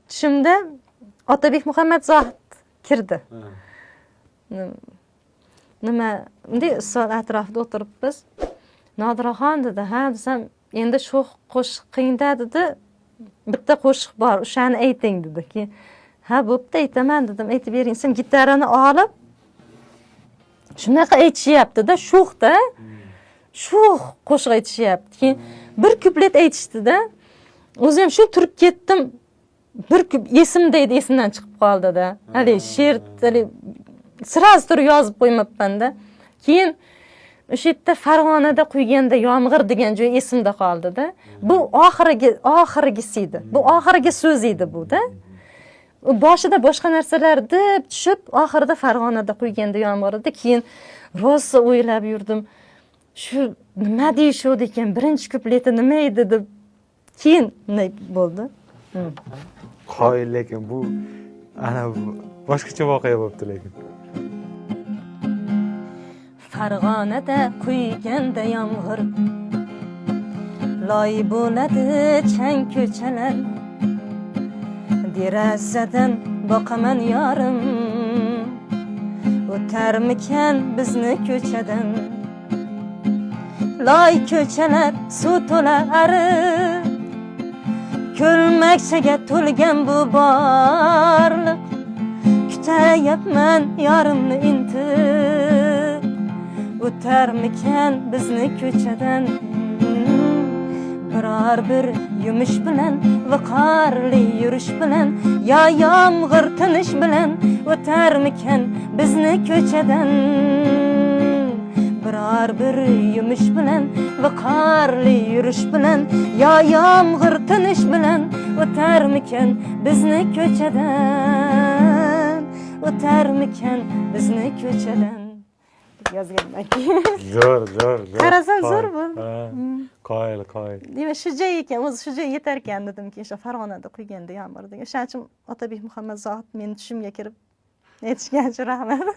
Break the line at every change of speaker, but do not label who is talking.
tushimda Otabek Muhammad Zohid kirdi. Nima, bunday ustol atrofida o'tiribmiz. Nodiraxon dedi, ha desam, endi shu qo'shiqingda dedi, bitta qo'shiq bor, o'shani ayting dedi. Keyin ha, bo'pti, aytaman dedim, aytib bering. Sen gitarani olib shunaqa aytishyapti-da, sho'xda. Sho'x qo'shiq aytishyapti. Keyin bir kuplet aytishdi-da. O'zim ham shu turib ketdim. Bir esimda edi, esimdan chiqib qoldi-da. Hali she'r, hali sirasi turib yozib qo'ymabman-da. Keyin o'sha yerda Farg'onada Quyganda yomg'ir degan joy esimda qoldi-da. Bu oxirgisi edi. Bu oxirgi so'z edi bu-da. Boshida boshqa narsalar deb tushib, oxirida Farg'onada Quyganda yomg'irda, keyin rosa o'ylab yurdim. Shu nima deyishdi ekan, birinchi kupleti nima edi deb keyin nima bo'ldi?
Qoyil, lekin bu ana boshqacha voqea bo'libdi lekin.
Farg'onada Quyganda yomg'ir, loy bo'ladi chang ko'chalar. Derazadan boqaman yorim, o'tarmikan bizni ko'chadan. Loy ko'chalar suv to'la ariq, ko'lmakchaga to'lgan bu borliq. Kutayapman yorimni intiq, o'tarmikan bizni ko'chadan. Biror bir yumush bilan, viqorli yurish bilan, yo yomg'ir tinish bilan o'tarmikan bizni ko'chadan. Biror bir yumush bilan, viqorli yurish bilan, yo yomg'ir tinish bilan o'tarmikan bizni ko'chadan. O'tarmikan bizni ko'chadan. Yozganman.
Zo'r.
Qarasam zo'r bu.
Qoyil.
Demak, shu joy ekan, o'zi shu joy yetar ekan dedimki, o'sha Farg'onada Quyganda yomg'ir degan. O'shaning uchun Otabek Muhammad Zohid meni tushimga kirib aytishgan uchun rahmat.